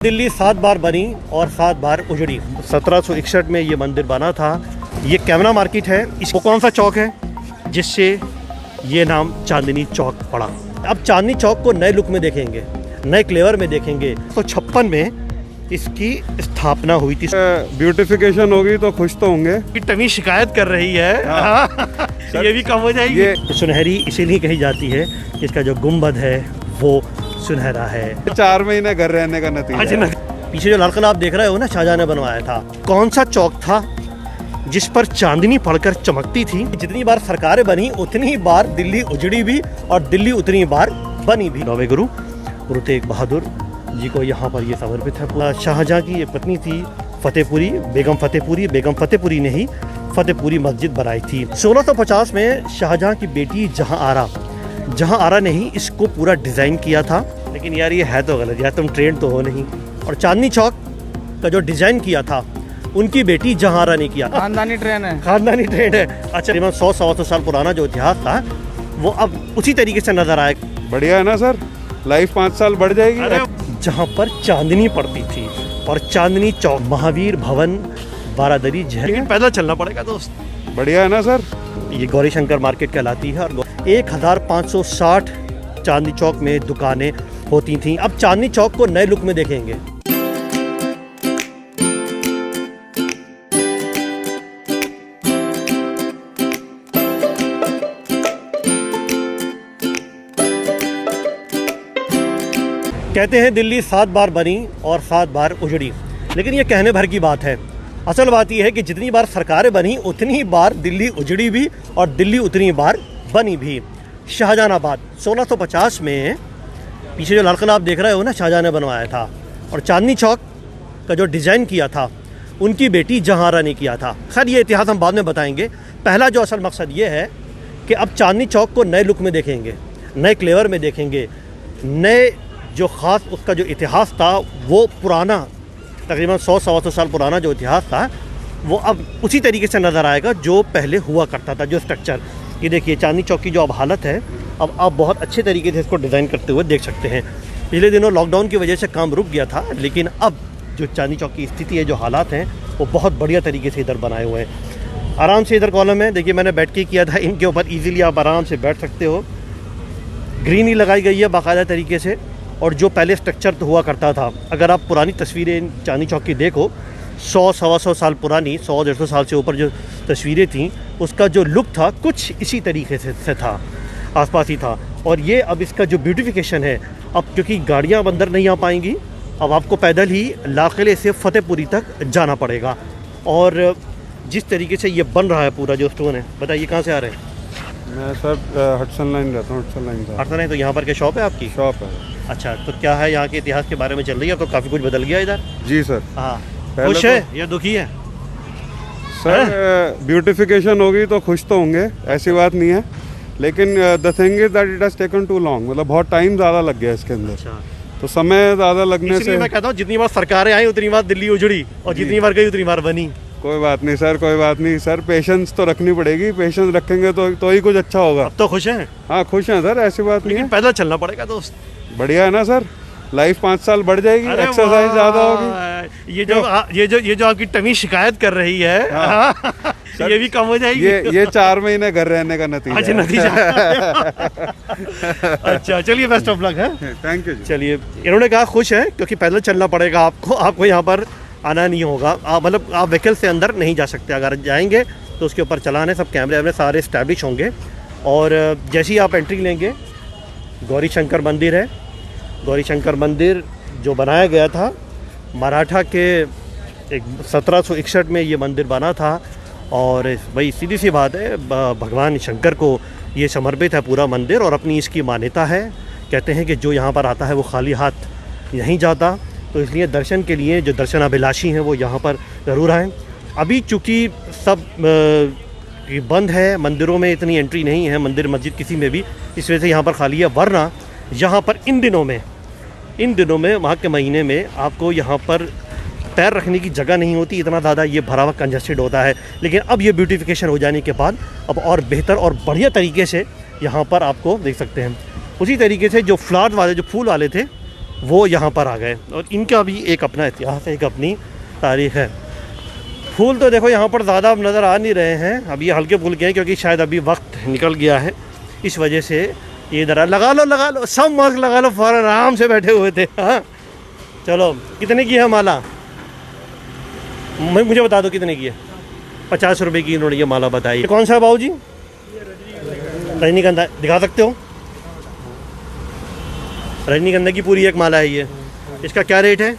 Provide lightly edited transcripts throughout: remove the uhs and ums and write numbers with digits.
दिल्ली 7 बार बनी और 7 बार उजड़ी। 1761 में ये मंदिर बना था। ये कैमरा मार्केट है। इसको कौन सा चौक है जिससे ये नाम चांदनी चौक पड़ा। अब चांदनी चौक को नए लुक में देखेंगे, नए फ्लेवर में देखेंगे। तो 56 में इसकी स्थापना हुई थी। ब्यूटिफिकेशन होगी तो खुश तो होंगे। टमी शिकायत कर रही है। ये भी कम हो जाएगी। ये सुनहरी इसीलिए कही जाती है, इसका जो गुंबद है वो सुनहरा है। 4 महीने घर रहने का नतीजा। पीछे जो लाल किला आप देख रहे हो ना, शाहजहां ने बनवाया था। कौन सा चौक था जिस पर चांदनी पड़कर चमकती थी। जितनी बार सरकारें बनी उतनी बार दिल्ली उजड़ी भी और दिल्ली उतनी बार बनी भी। नौवें गुरु गुरु तेग बहादुर जी को यहाँ पर ये समर्पित है। शाहजहां की ये पत्नी थी फतेहपुरी, बेगम फतेहपुरी ने ही फतेहपुरी मस्जिद बनाई थी। 1650 में शाहजहां की बेटी जहां आरा ने ही इसको पूरा डिज़ाइन किया था। लेकिन यार ये है तो गलत, यार तुम ट्रेंड तो हो नहीं। और चांदनी चौक का जो डिज़ाइन किया था उनकी बेटी जहां आरा ने किया। खानदानी ट्रेंड है। अच्छा, तकरीबन 100-125 साल पुराना जो इतिहास था वो अब उसी तरीके से नजर आए। बढ़िया है ना सर, लाइफ 5 साल बढ़ जाएगी। जहाँ पर चांदनी पड़ती थी और चांदनी चौक, महावीर भवन, बारादरी जहर। पैदल चलना पड़ेगा दोस्त। बढ़िया है ना सर। ये गौरी शंकर मार्केट कहलाती है। और 1560 चांदनी चौक में दुकानें होती थीं। अब चांदनी चौक को नए लुक में देखेंगे। कहते हैं दिल्ली 7 बार बनी और 7 बार उजड़ी, लेकिन ये कहने भर की बात है। असल बात यह है कि जितनी बार सरकारें बनी उतनी बार दिल्ली उजड़ी भी और दिल्ली उतनी बार बनी भी। शाहजहानाबाद 1650 में, पीछे जो लाल किला आप देख रहे हो ना, शाहजहां ने बनवाया था। और चांदनी चौक का जो डिज़ाइन किया था उनकी बेटी जहां आरा ने किया था। खैर ये इतिहास हम बाद में बताएंगे। पहला जो असल मकसद ये है कि अब चांदनी चौक को नए लुक में देखेंगे, नए फ्लेवर में देखेंगे। नए जो ख़ास उसका जो इतिहास था वो पुराना, तकरीबन 100-125 साल पुराना जो इतिहास था वो अब उसी तरीके से नज़र आएगा जो पहले हुआ करता था। जो स्ट्रक्चर, ये देखिए चांदनी चौक की जो अब हालत है, अब आप बहुत अच्छे तरीके से इसको डिज़ाइन करते हुए देख सकते हैं। पिछले दिनों लॉकडाउन की वजह से काम रुक गया था, लेकिन अब जो चांदनी चौक की स्थिति है, जो हालात हैं, वो बहुत बढ़िया तरीके से इधर बनाए हुए हैं। आराम से इधर कॉलम है, देखिए मैंने बैठ के किया था। इनके ऊपर ईज़िली आप आराम से बैठ सकते हो। ग्रीनरी लगाई गई है बाकायदा तरीके से। और जो पहले स्ट्रक्चर तो हुआ करता था, अगर आप पुरानी तस्वीरें चांदनी चौक की देखो, 100-125 साल पुरानी, 100-150 साल से ऊपर जो तस्वीरें थीं, उसका जो लुक था कुछ इसी तरीके से था, आसपास ही था। और ये अब इसका जो ब्यूटिफिकेशन है, अब क्योंकि गाड़ियाँ अब अंदर नहीं आ पाएंगी, अब आपको पैदल ही लाल किले से फतेहपुरी तक जाना पड़ेगा। और जिस तरीके से ये बन रहा है पूरा जो स्टोन है, बताइए कहाँ से आ रहे हैं? मैं सर हडसन लाइन रहता हूँ। हडसन लाइन तो यहाँ पर क्या शॉप है आपकी? शॉप है। अच्छा, तो क्या है यहाँ के इतिहास के बारे में चल रही है? तो काफ़ी कुछ बदल गया इधर। जी सर। हाँ, खुश है या दुखी है? सर ब्यूटिफिकेशन होगी तो खुश तो होंगे, ऐसी बात नहीं है। लेकिन the thing is that it has taken too long, मतलब बहुत टाइम ज़्यादा लग गया इसके अंदर। अच्छा। तो समय ज़्यादा लगने से मैं कहता हूँ जितनी बार सरकारें आई उतनी बार दिल्ली उजड़ी और जितनी बार गई उतनी बार बनी। कोई बात नहीं सर, कोई बात नहीं सर। पेशेंस तो रखनी पड़ेगी। पेशेंस रखेंगे तो ही कुछ अच्छा होगा। अब तो खुश हैं? हाँ खुश हैं सर, ऐसी बात नहीं है। पैदल चलना पड़ेगा दोस्त। बढ़िया है ना सर, लाइफ 5 साल बढ़ जाएगी। एक्सरसाइज ज़्यादा होगी। ये जो आपकी टमी शिकायत कर रही है, ये भी कम हो जाएगी। ये 4 महीने घर रहने का नतीजा। अच्छा चलिए, बेस्ट ऑफ लक है। Thank you. चलिए, इन्होंने कहा खुश है क्योंकि पैदल चलना पड़ेगा आपको यहाँ पर आना नहीं होगा। मतलब आप व्हीकल से अंदर नहीं जा सकते। अगर जाएंगे तो उसके ऊपर चलाने सब कैमरे सारे इस्टेब्लिश होंगे। और जैसे ही आप एंट्री लेंगे, गौरी शंकर मंदिर है। गौरी शंकर मंदिर जो बनाया गया था मराठा के 1761 में ये मंदिर बना था। और भाई सीधी सी बात है, भगवान शंकर को ये समर्पित है पूरा मंदिर। और अपनी इसकी मान्यता है, कहते हैं कि जो यहाँ पर आता है वो खाली हाथ नहीं जाता। तो इसलिए दर्शन के लिए जो दर्शनाभिलाषी हैं वो यहाँ पर ज़रूर आएँ। अभी चूँकि सब बंद है, मंदिरों में इतनी एंट्री नहीं है, मंदिर मस्जिद किसी में भी, इस वजह से यहाँ पर खाली है। वरना यहाँ पर इन दिनों में वहाँ के महीने में आपको यहाँ पर पैर रखने की जगह नहीं होती, इतना ज़्यादा ये भरा हुआ कंजस्टेड होता है। लेकिन अब ये ब्यूटिफिकेशन हो जाने के बाद अब और बेहतर और बढ़िया तरीके से यहाँ पर आपको देख सकते हैं। उसी तरीके से जो फ्लावर वाले, जो फूल वाले थे, वो यहाँ पर आ गए और इनका भी एक अपना इतिहास है, एक अपनी तारीख है। फूल तो देखो यहाँ पर ज़्यादा अब नज़र आ नहीं रहे हैं, अब ये हल्के फुल्के हैं क्योंकि शायद अभी वक्त निकल गया है, इस वजह से ये इधर लगा लो सब मास्क लगा लो, फौरन आराम से बैठे हुए थे। हाँ चलो, कितने की है माला? मुझे बता दो कितने की है। 50 रुपये की इन्होंने ये माला बताई। कौन सा है बाबू जी? रजनीगंधा दिखा सकते हो? रजनीगंधा की पूरी एक माला है ये। इसका क्या रेट है?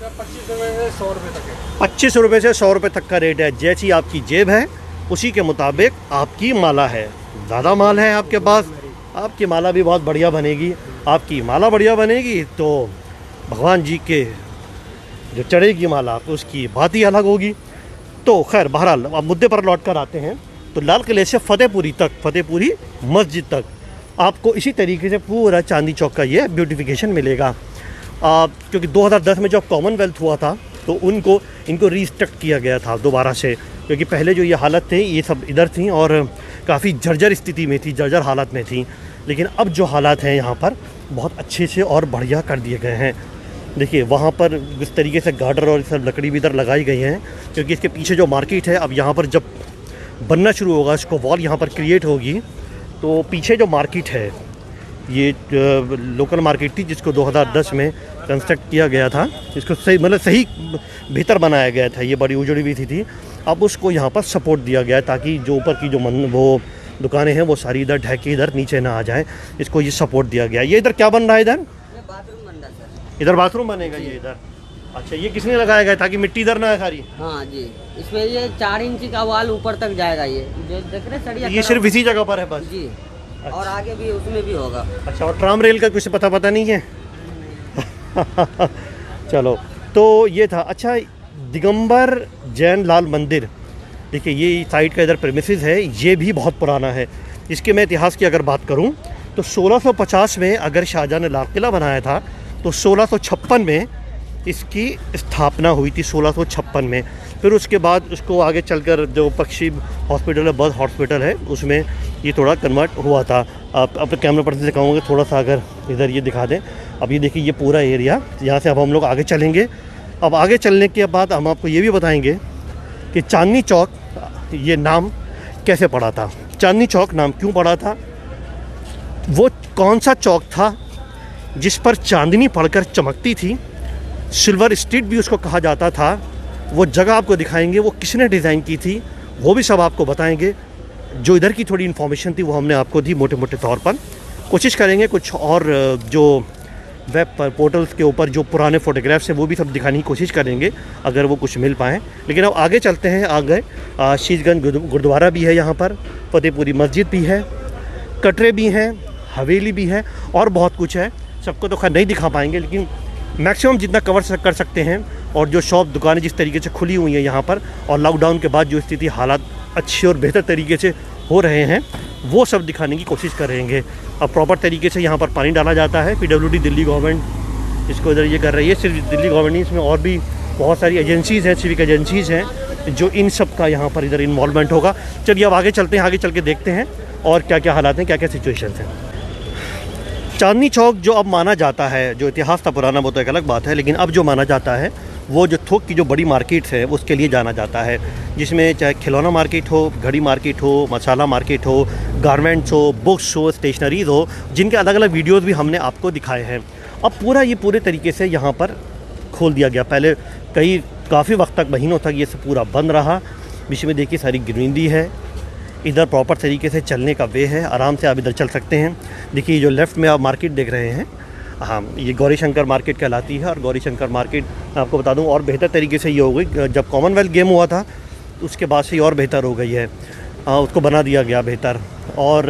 25 रुपये से 100 रुपये तक है। 25 रुपये से 100 रुपये तक का रेट है। जैसी आपकी जेब है उसी के मुताबिक आपकी माला है। ज़्यादा माल है आपके पास, आपकी माला भी बहुत बढ़िया बनेगी। आपकी माला बढ़िया बनेगी तो भगवान जी के जो चढ़ेगी माला उसकी बात ही अलग होगी। तो खैर बहरहाल अब मुद्दे पर लौट कर आते हैं। तो लाल किले से फतेहपुरी तक, फतेहपुरी मस्जिद तक आपको इसी तरीके से पूरा चांदनी चौक का ये ब्यूटिफिकेशन मिलेगा। क्योंकि 2010 में जब कॉमनवेल्थ हुआ था तो इनको रीस्ट्रक्ट किया गया था दोबारा से, क्योंकि पहले जो ये हालत थी ये सब इधर थी और काफ़ी जर्जर स्थिति में थी, जर्जर हालत में थी। लेकिन अब जो हालात हैं यहाँ पर बहुत अच्छे से और बढ़िया कर दिए गए हैं। देखिए वहाँ पर इस तरीके से गार्डर और सब लकड़ी भी इधर लगाई गई हैं, क्योंकि इसके पीछे जो मार्केट है अब यहाँ पर जब बनना शुरू होगा, इसको वॉल यहाँ पर क्रिएट होगी तो पीछे जो मार्केट है ये लोकल मार्केट थी जिसको 2010 में कंस्ट्रक्ट किया गया था, इसको सही मतलब सही बेहतर बनाया गया था। ये बड़ी उजड़ी हुई थी, अब उसको यहाँ पर सपोर्ट दिया गया है ताकि जो ऊपर की जो वो दुकानें हैं वो सारी इधर ढह के इधर नीचे ना आ जाए, इसको ये सपोर्ट दिया गया। ये इधर क्या बन रहा है? इधर बाथरूम बन रहा है सर। इधर बाथरूम बनेगा ये इधर। अच्छा, ये किसने लगाया गया ताकि मिट्टी इधर ना आए सारी? हाँ जी, इसमें ये 4 इंच का वाल ऊपर तक जाएगा। ये जो देख रहे सरिया ये सिर्फ इसी जगह पर है बस जी। और आगे भी उसमें भी होगा। अच्छा, और ट्राम रेल का कुछ पता नहीं है? चलो, तो ये था। अच्छा, दिगंबर जैन लाल मंदिर, देखिए ये साइड का इधर प्रेमिसेस है, ये भी बहुत पुराना है। इसके मैं इतिहास की अगर बात करूं तो 1650 में अगर शाहजहां ने लाल किला बनाया था तो 1656 में इसकी स्थापना हुई थी, 1656 में। फिर उसके बाद उसको आगे चलकर जो पक्षी हॉस्पिटल है, बर्ड हॉस्पिटल है, उसमें ये थोड़ा कन्वर्ट हुआ था। आप अपने कैमरा पर्सन से कहूँगा थोड़ा सा अगर इधर ये दिखा दें। अब ये देखिए ये पूरा एरिया, यहाँ से अब हम लोग आगे चलेंगे। अब आगे चलने के बाद हम आपको ये भी बताएंगे कि चांदनी चौक ये नाम कैसे पड़ा था, चांदनी चौक नाम क्यों पड़ा था, वो कौन सा चौक था जिस पर चांदनी पड़कर चमकती थी, सिल्वर स्ट्रीट भी उसको कहा जाता था। वो जगह आपको दिखाएंगे, वो किसने डिज़ाइन की थी वो भी सब आपको बताएंगे। जो इधर की थोड़ी इन्फॉर्मेशन थी वो हमने आपको दी मोटे मोटे तौर पर। कोशिश करेंगे कुछ और जो वेब पर पोर्टल्स के ऊपर जो पुराने फ़ोटोग्राफ्स हैं वो भी सब दिखाने की कोशिश करेंगे अगर वो कुछ मिल पाएँ। लेकिन अब आगे चलते हैं। आगे शीशगंज गुरुद्वारा भी है, यहाँ पर फतेहपुरी मस्जिद भी है, कटरे भी हैं, हवेली भी है और बहुत कुछ है। सबको तो खैर नहीं दिखा पाएंगे लेकिन मैक्सिमम जितना कवर कर सकते हैं। और जो शॉप दुकानें जिस तरीके से खुली हुई हैं यहाँ पर, और लॉकडाउन के बाद जो स्थिति हालात अच्छे और बेहतर तरीके से हो रहे हैं वो सब दिखाने की कोशिश करेंगे। अब प्रॉपर तरीके से यहाँ पर पानी डाला जाता है। PWD दिल्ली गवर्नमेंट इसको इधर ये कर रही है। सिर्फ दिल्ली गवर्नमेंट नहीं, इसमें और भी बहुत सारी एजेंसीज़ हैं, सिविक एजेंसीज़ हैं जो इन सब का यहाँ पर इधर इन्वॉल्वमेंट होगा। चलिए अब आगे चलते हैं, आगे चल के देखते हैं और क्या क्या हालात हैं, क्या क्या सिचुएशन हैं। चांदनी चौक जो अब माना जाता है, जो इतिहास था पुराना वो तो एक अलग बात है, लेकिन अब जो माना जाता है वो जो थोक की जो बड़ी मार्केट्स है उसके लिए जाना जाता है, जिसमें चाहे खिलौना मार्केट हो, घड़ी मार्केट हो, मसाला मार्केट हो, गारमेंट्स हो, बुक्स हो, स्टेशनरीज़ हो, जिनके अलग अलग वीडियोज़ भी हमने आपको दिखाए हैं। अब पूरा ये पूरे तरीके से यहाँ पर खोल दिया गया। पहले काफ़ी वक्त तक, महीनों तक ये सब पूरा बंद रहा। बीच में देखिए सारी ग्रीनरी है, इधर प्रॉपर तरीके से चलने का वे है, आराम से आप इधर चल सकते हैं। देखिए जो लेफ़्ट में आप मार्केट देख रहे हैं, हाँ ये गौरी शंकर मार्केट कहलाती है। और गौरी शंकर मार्केट आपको बता दूं और बेहतर तरीके से ये हो गई, जब कॉमनवेल्थ गेम हुआ था उसके बाद से और बेहतर हो गई है, उसको बना दिया गया बेहतर। और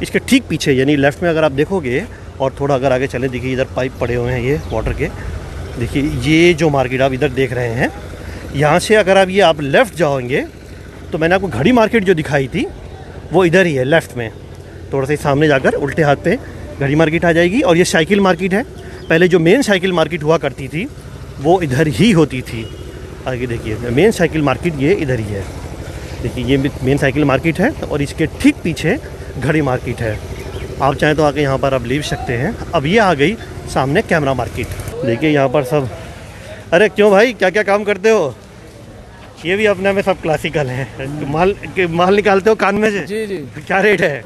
इसके ठीक पीछे यानी लेफ़्ट में अगर आप देखोगे और थोड़ा अगर आगे चलें, देखिए इधर पाइप पड़े हुए हैं ये वाटर के। देखिए ये जो मार्केट आप इधर देख रहे हैं, यहाँ से अगर आप लेफ़्ट जाओगे तो मैंने आपको घड़ी मार्केट जो दिखाई थी वो इधर ही है लेफ़्ट में, थोड़ा सा सामने जाकर उल्टे हाथ पे घड़ी मार्केट आ जाएगी। और ये साइकिल मार्केट है, पहले जो मेन साइकिल मार्केट हुआ करती थी वो इधर ही होती थी। आगे देखिए मेन साइकिल मार्केट ये इधर ही है, देखिए ये मेन साइकिल मार्केट है और इसके ठीक पीछे घड़ी मार्केट है। आप चाहें तो आके यहाँ पर आप ले सकते हैं। अब ये आ गई सामने कैमरा मार्केट। देखिए यहाँ पर सब, अरे क्यों भाई, क्या क्या काम करते हो? ये भी अपने में सब क्लासिकल हैं। माल निकालते हो कान में से? जी जी। क्या रेट है?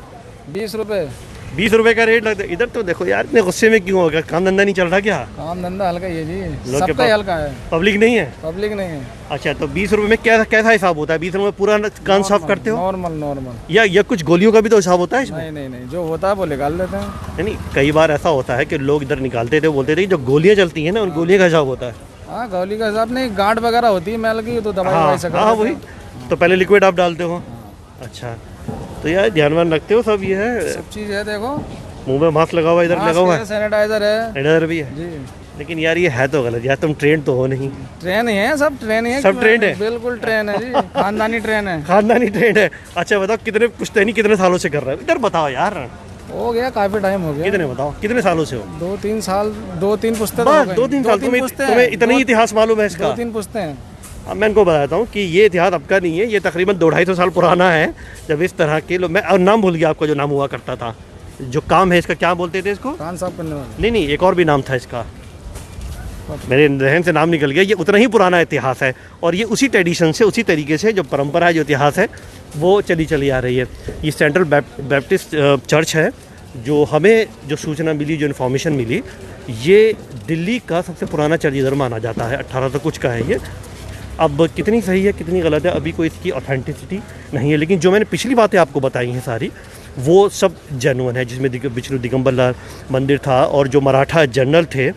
20 रुपए। 20 रुपए का रेट लगता है। इधर तो देखो यार, इतने गुस्से में क्यों होगा? काम धंधा नहीं चल रहा क्या? काम धंधा हल्का ही है जी, लोग के सबका ही हल्का है, पब्लिक नहीं है? पब्लिक नहीं है। अच्छा, तो 20 रुपए में क्या कैसा हिसाब होता है? 20 रुपए में पूरा कान साफ करते हो? Normal normal. या कुछ गोलियों का भी तो हिसाब होता है इसमें? नहीं नहीं नहीं, जो होता है वो निकाल लेते हैं। नहीं, कई बार ऐसा होता है कि लोग इधर निकालते थे, बोलते थे कि जो गोलियां चलती हैं ना, उन गोलियों का हिसाब होता है। हाँ, गोली का हिसाब नहीं, गांठ वगैरह होती है मैल की, तो दवाई हाँ ववाई से कर हाँ, देते वही हैं। तो पहले लिक्विड आप डालते हो। अच्छा, तो यार ध्यान वान रखते हो सब? ये है, सब चीज़ है, देखो मुंह में मास्क लगा हुआ, इधर लगा हुआ है, सैनिटाइजर है इधर भी है। जी। लेकिन यार ये है तो गलत यार, तुम ट्रेन तो हो नहीं। ट्रेन ही है, सब ट्रेन ही है, सब ट्रेन है? बिल्कुल ट्रेन है जी, खानदानी ट्रेन है। खानदानी ट्रेन है? अच्छा बताओ, कितने पुश्तैनी कितने सालों से कर रहे हो? इधर बताओ यार। हो गया, काफी टाइम हो गया। कितने बताओ, कितने सालों से हो? 2-3 साल, 2-3 पुस्तें तो बस हो गई। 2-3 साल? 2-3 पुस्तें तुम्हें हैं। इतना ही इतिहास मालूम है इसका? 2-3 पुस्तें हैं। अब मैं इनको बताता हूँ कि ये इतिहास आपका नहीं है, ये तकरीबन 2-250 साल पुराना है, जब इस तरह के लोग, मैं और नाम भूल गया आपका जो नाम हुआ करता था, जो काम है इसका, क्या बोलते थे इसको? कान साफ करने वाले। नहीं, एक और भी नाम था इसका, मेरे जहन से नाम निकल गया। ये उतना ही पुराना इतिहास है और ये उसी ट्रेडिशन से, उसी तरीके से जो परंपरा है, जो इतिहास है, वो चली आ रही है। ये सेंट्रल बैप्टिस्ट चर्च है। जो हमें जो सूचना मिली, जो इन्फॉर्मेशन मिली, ये दिल्ली का सबसे पुराना चर्च इधर माना जाता है। 1800 कुछ का है ये। अब कितनी सही है कितनी गलत है, अभी कोई इसकी ऑथेंटिसिटी नहीं है, लेकिन जो मैंने पिछली बातें आपको बताई हैं सारी, वो सब जेन्युइन है। जिसमें विष्णु दिगंबर लाल मंदिर था, और जो मराठा जनरल थे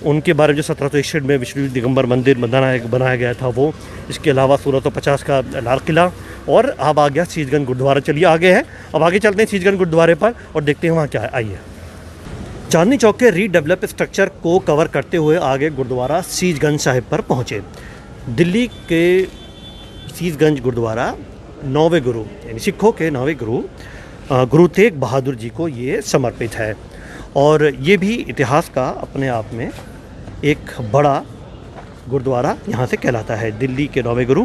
उनके बारे में जो 1761 में विष्णु दिगंबर मंदिर बनाया गया था वो। इसके अलावा 1650 का लाल किला, और अब आ गया सीसगंज गुरुद्वारा। चलिए आगे है, अब आगे चलते हैं सीसगंज गुरुद्वारे पर और देखते हैं वहाँ क्या है। आइए। चांदनी चौक के रीडेवलप स्ट्रक्चर को कवर करते हुए आगे गुरुद्वारा सीसगंज साहिब पर पहुँचे। दिल्ली के सीसगंज गुरुद्वारा 9वें गुरु, यानी सिखों के 9वें गुरु गुरु तेग बहादुर जी को ये समर्पित है, और ये भी इतिहास का अपने आप में एक बड़ा गुरुद्वारा यहाँ से कहलाता है। दिल्ली के 9वें गुरु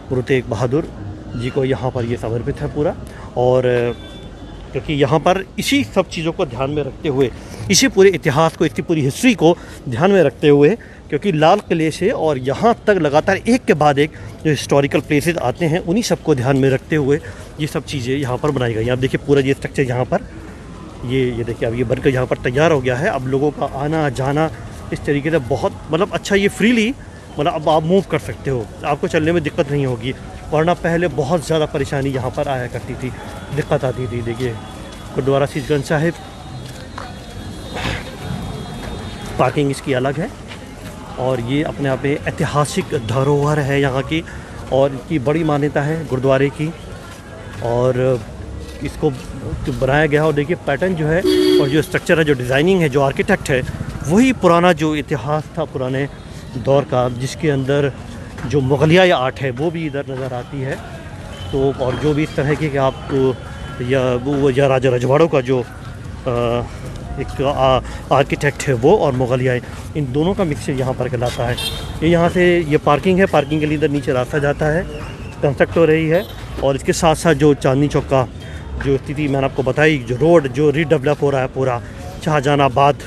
गुरु तेग बहादुर जी को यहाँ पर ये समर्पित है पूरा। और क्योंकि यहाँ पर इसी सब चीज़ों को ध्यान में रखते हुए, इसी पूरे इतिहास को, इसकी पूरी हिस्ट्री को ध्यान में रखते हुए, क्योंकि लाल किले से और यहाँ तक लगातार एक के बाद एक जो हिस्टोरिकल प्लेसेस आते हैं, उन्हीं सब को ध्यान में रखते हुए ये सब चीज़ें यहाँ पर बनाई गई हैं। आप देखिए पूरा ये स्ट्रक्चर यहाँ पर, ये देखिए अब ये बनकर यहाँ पर तैयार हो गया है। अब लोगों का आना जाना इस तरीके से बहुत, मतलब अच्छा, ये फ्रीली, मतलब अब आप मूव कर सकते हो, आपको चलने में दिक्कत नहीं होगी। वरना पहले बहुत ज़्यादा परेशानी यहाँ पर आया करती थी, दिक्कत आती थी। देखिए गुरुद्वारा सीसगंज साहिब, पार्किंग इसकी अलग है, और ये अपने आप में ऐतिहासिक धरोहर है यहाँ की, और इनकी बड़ी मान्यता है गुरुद्वारे की, और इसको बनाया गया। और देखिए पैटर्न जो है, और जो स्ट्रक्चर है, जो डिज़ाइनिंग है, जो आर्किटेक्ट है, वही पुराना जो इतिहास था पुराने दौर का, जिसके अंदर जो मुगलिया आर्ट है वो भी इधर नज़र आती है। तो और जो भी इस तरह के कि आपको या राजा रजवाड़ों का जो एक आर्किटेक्ट है वो, और मुगलिया, इन दोनों का मिक्सचर यहाँ पर कहलाता है। ये यहाँ से ये पार्किंग है, पार्किंग के लिए इधर नीचे रास्ता जाता है, कंस्ट्रक्ट हो रही है। और इसके साथ साथ जो चांदनी चौक का जो स्थिति मैंने आपको बताई, जो रोड जो रीडेवलप हो रहा है पूरा, शाहजहानाबाद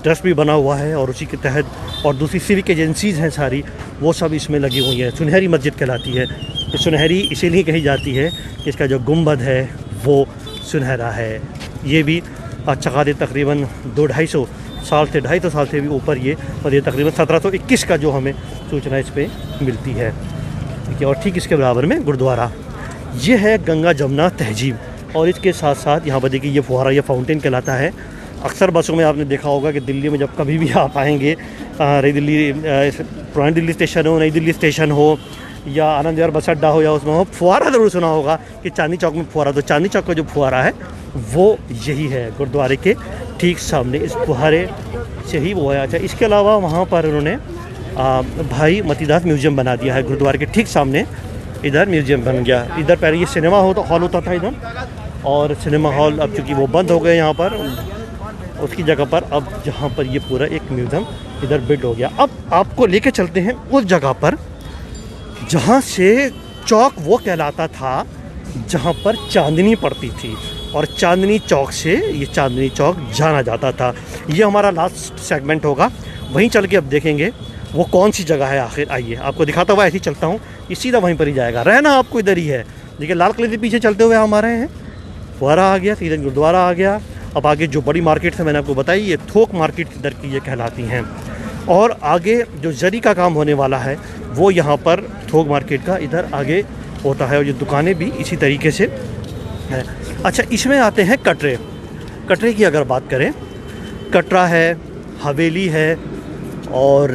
ट्रस्ट भी बना हुआ है, और उसी के तहत और दूसरी सिविक एजेंसीज़ हैं सारी, वो सब इसमें लगी हुई हैं। सुनहरी मस्जिद कहलाती है। तो सुनहरी इसीलिए कही जाती है कि इसका जो गुंबद है वो सुनहरा है। ये भी चकादे तकरीबन 200-250 साल से 250 साल से भी ऊपर ये, और ये तकरीबन 1721 का जो हमें सूचना इस पर मिलती है। ठीक है, और ठीक इसके बराबर में गुरुद्वारा, ये है गंगा जमुना तहजीब। और इसके साथ साथ यहाँ पर देखिए ये फुहारा, ये फाउंटेन कहलाता है। अक्सर बसों में आपने देखा होगा कि दिल्ली में जब कभी भी आप आएंगे, नई दिल्ली, पुरानी दिल्ली स्टेशन हो, नई दिल्ली स्टेशन हो, या आनंद विहार बस अड्डा हो, या उसमें हो, फुहारा ज़रूर सुना होगा कि चांदनी चौक में फुहारा। तो चांदनी चौक का जो फुहारा है वो यही है, गुरुद्वारे के ठीक सामने इस फुहारे से ही वो है। अच्छा, इसके अलावा वहाँ पर उन्होंने भाई मतीदास म्यूज़ियम बना दिया है गुरुद्वारे के ठीक सामने। इधर म्यूज़ियम बन गया। इधर पहले ये सिनेमा हॉल होता था इधर, और सिनेमा हॉल अब चूँकि वो बंद हो गए यहाँ पर, उसकी जगह पर अब जहाँ पर ये पूरा एक म्यूज़ियम इधर बिल्ड हो गया। अब आपको लेके चलते हैं उस जगह पर जहाँ से चौक वो कहलाता था जहाँ पर चांदनी पड़ती थी, और चांदनी चौक से ये चांदनी चौक जाना जाता था। ये हमारा लास्ट सेगमेंट होगा, वहीं चल के अब देखेंगे वो कौन सी जगह है आखिर। आइए आपको दिखाता हुआ ऐसे ही चलता हूँ, ये सीधा वहीं पर ही जाएगा, रहना आपको इधर ही है। देखिए लाल किले से पीछे चलते हुए हम आ रहे हैं, फुहारा आ गया, सीधा गुरुद्वारा आ गया। अब आगे जो बड़ी मार्केट है मैंने आपको बताई, ये थोक मार्केट इधर की ये कहलाती हैं। और आगे जो जरी का काम होने वाला है वो यहाँ पर थोक मार्केट का इधर आगे होता है, और ये दुकानें भी इसी तरीके से है। अच्छा, इसमें आते हैं कटरे। कटरे की अगर बात करें, कटरा है, हवेली है, और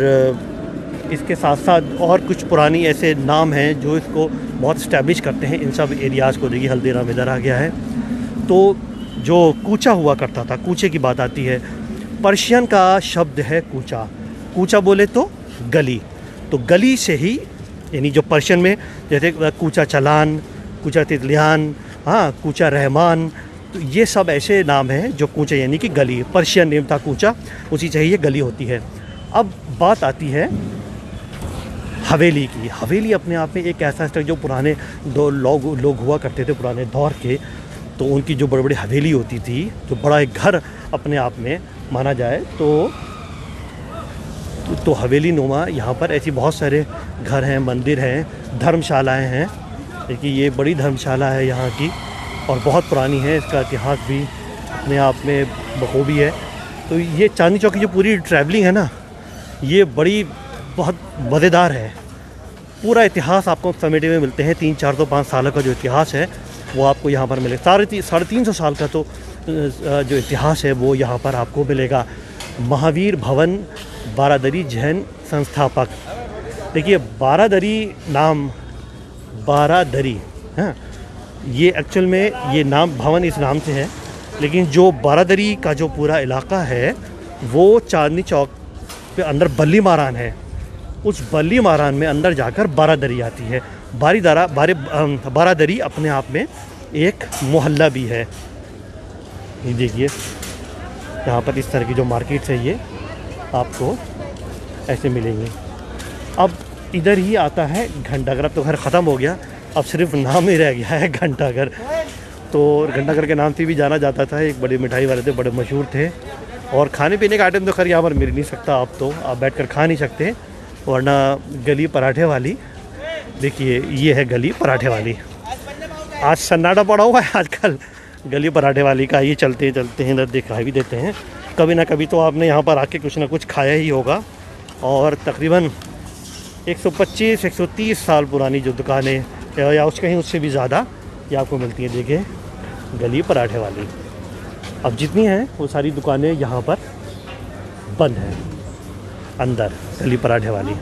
इसके साथ साथ और कुछ पुरानी ऐसे नाम हैं जो इसको बहुत इस्टेब्लिश करते हैं इन सब एरियाज़ को। देखिए हल्दीराम इधर आ गया है। तो जो कूचा हुआ करता था, कूचे की बात आती है, पर्शियन का शब्द है कूचा। कूचा बोले तो गली, तो गली से ही, यानी जो पर्शियन में जैसे कूचा चलान, कूचा तितलियान, हाँ कूचा रहमान, तो ये सब ऐसे नाम हैं जो कूचा यानी कि गली, पर्शियन नेम था कूचा, उसी से ही ये गली होती है। अब बात आती है हवेली की। हवेली अपने आप में एक ऐसा स्ट्रक्चर जो पुराने दो लोग हुआ करते थे पुराने दौर के, तो उनकी जो बड़ी बड़ी हवेली होती थी, जो बड़ा एक घर अपने आप में माना जाए, तो हवेली नुमा यहाँ पर ऐसी बहुत सारे घर हैं, मंदिर हैं, धर्मशालाएं हैं। देखिए ये बड़ी धर्मशाला है यहाँ की, और बहुत पुरानी है, इसका इतिहास भी अपने आप में बखूबी है। तो ये चांदनी चौक की जो पूरी ट्रैवलिंग है ना, ये बड़ी बहुत मज़ेदार है। पूरा इतिहास आपको समेटे में मिलते हैं, 300-400-5 साल का जो इतिहास है वो आपको यहाँ पर मिलेगा। 350 साल का तो जो इतिहास है वो यहाँ पर आपको मिलेगा। महावीर भवन बारादरी जैन संस्थापक। देखिए बारादरी नाम, बारादरी, हाँ ये एक्चुअल में ये नाम भवन इस नाम से है, लेकिन जो बारादरी का जो पूरा इलाका है वो चांदनी चौक पे अंदर बल्ली मारान है। उस बल्ली मारान में अंदर जाकर बारादरी आती है। बारादरी अपने आप में एक मोहल्ला भी है। ये देखिए यहाँ पर इस तरह की जो मार्केट्स है ये आपको ऐसे मिलेंगे। अब इधर ही आता है घंटाघर। अब तो घर ख़त्म हो गया, अब सिर्फ नाम ही रह गया है घंटाघर। तो घंटाघर के नाम से भी जाना जाता था। एक बड़े मिठाई वाले थे, बड़े मशहूर थे, और खाने पीने का आइटम तो खैर यहाँ पर मिल नहीं सकता। आप तो आप बैठकर खा नहीं सकते, वरना गली पराठे वाली। देखिए ये है गली पराठे वाली। आज सन्नाटा पड़ा हुआ है आजकल गली पराठे वाली का। ये चलते चलते हैं इधर दिखा भी देते हैं। कभी ना कभी तो आपने यहाँ पर आके कुछ ना कुछ खाया ही होगा। और तकरीबन 125-130 साल पुरानी जो दुकानें या उसके कहीं उससे भी ज़्यादा ये आपको मिलती है। देखिए गली पराठे वाली। अब जितनी हैं वो सारी दुकानें यहाँ पर बंद हैं। अंदर गली पराठे वाली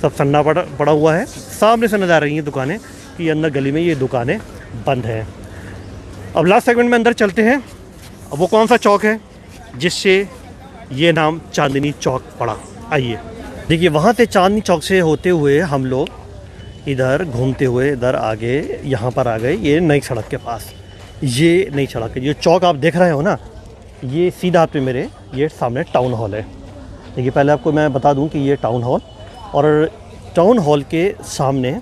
सब सन्ना पड़ा हुआ है। सामने से नज़र आ रही हैं दुकानें कि अंदर गली में ये दुकानें बंद हैं। अब लास्ट सेगमेंट में अंदर चलते हैं। अब वो कौन सा चौक है जिससे ये नाम चांदनी चौक पड़ा। आइए देखिए, वहाँ से चांदनी चौक से होते हुए हम लोग इधर घूमते हुए इधर आगे यहाँ पर आ गए। ये नई सड़क के पास, ये नई सड़क है। ये चौक आप देख रहे हो ना, ये सीधा पे मेरे ये सामने टाउन हॉल है। देखिए पहले आपको मैं बता दूं कि ये टाउन हॉल, और टाउन हॉल के सामने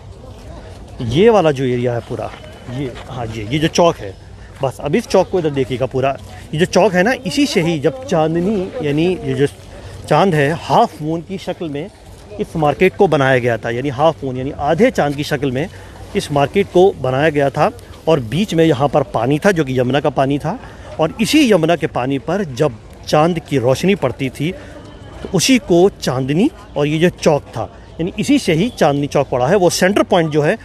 ये वाला जो एरिया है पूरा, ये हाँ जी ये जो चौक है, बस अब इस चौक को इधर देखिएगा। पूरा ये जो चौक है ना, इसी से ही जब चांदनी यानी ये जो चांद है हाफ मून की शक्ल में इस मार्केट को बनाया गया था। यानी हाफ मून यानी आधे चांद की शक्ल में इस मार्केट को बनाया गया था। और बीच में यहाँ पर पानी था जो कि यमुना का पानी था, और इसी यमुना के पानी पर जब चांद की रोशनी पड़ती थी तो उसी को चांदनी, और ये जो चौक था यानी इसी से ही चांदनी चौक पड़ा है। वो सेंटर पॉइंट जो है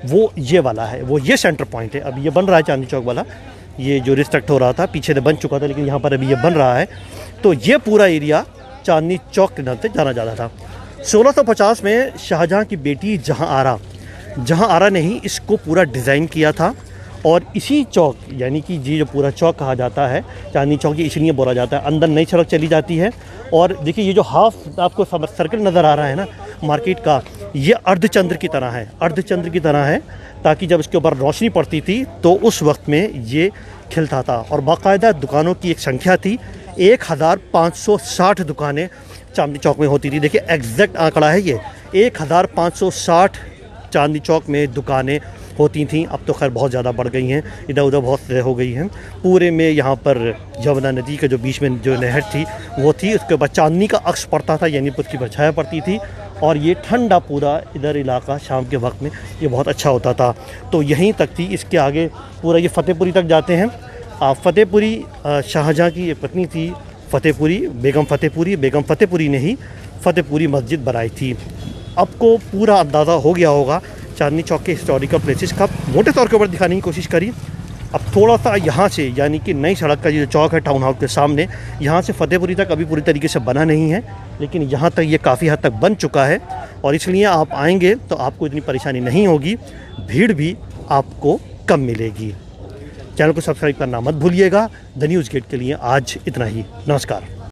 वो ये वाला है, वो ये सेंटर पॉइंट है। अब ये बन रहा है चांदनी चौक वाला, ये जो रिस्ट्रक्ट हो रहा था पीछे से बन चुका था, लेकिन यहाँ पर अभी ये बन रहा है। तो ये पूरा एरिया चांदनी चौक के नाम से जाना जाता था। 1650 में शाहजहाँ की बेटी जहाँ आरा ने ही इसको पूरा डिज़ाइन किया था। और इसी चौक यानी कि ये जो पूरा चौक कहा जाता है चांदनी चौक, ये इसलिए बोला जाता है। अंदर नई सड़क चली जाती है, और देखिए ये जो हाफ आपको सर्कल नज़र आ रहा है ना मार्केट का, ये अर्धचंद्र की तरह है, अर्धचंद्र की तरह है, ताकि जब इसके ऊपर रोशनी पड़ती थी तो उस वक्त में ये खिलता था। और बाकायदा दुकानों की एक संख्या थी, 1560 दुकानें चांदनी चौक में होती थी। देखिए एग्जैक्ट आंकड़ा है ये, 1560 चांदनी चौक में दुकानें होती थी, अब तो खैर बहुत ज़्यादा बढ़ गई हैं, इधर उधर बहुत से हो गई हैं। पूरे में यहाँ पर यमुना नदी के जो बीच में जो नहर थी वो थी, उसके बाद चांदनी का अक्ष पड़ता था, यानी उसकी परछाया पड़ती थी, और ये ठंडा पूरा इधर इलाका शाम के वक्त में ये बहुत अच्छा होता था। तो यहीं तक थी, इसके आगे पूरा ये फतेहपुरी तक जाते हैं। फतेहपुरी शाहजहाँ की एक पत्नी थी फतेहपुरी, बेगम फतेहपुरी ने ही फतेहपुरी मस्जिद बनाई थी। आपको पूरा अंदाज़ा हो गया होगा चांदनी चौक के हिस्टोरिकल प्लेसेस का मोटे तौर के ऊपर दिखाने की कोशिश करी। अब थोड़ा सा यहाँ से, यानी कि नई सड़क का जो चौक है टाउन हाउस के सामने, यहाँ से फतेहपुरी तक अभी पूरी तरीके से बना नहीं है, लेकिन यहाँ तक ये काफ़ी हद तक बन चुका है, और इसलिए आप आएंगे तो आपको इतनी परेशानी नहीं होगी, भीड़ भी आपको कम मिलेगी। चैनल को सब्सक्राइब करना मत भूलिएगा। द न्यूज़ गेट के लिए आज इतना ही। नमस्कार।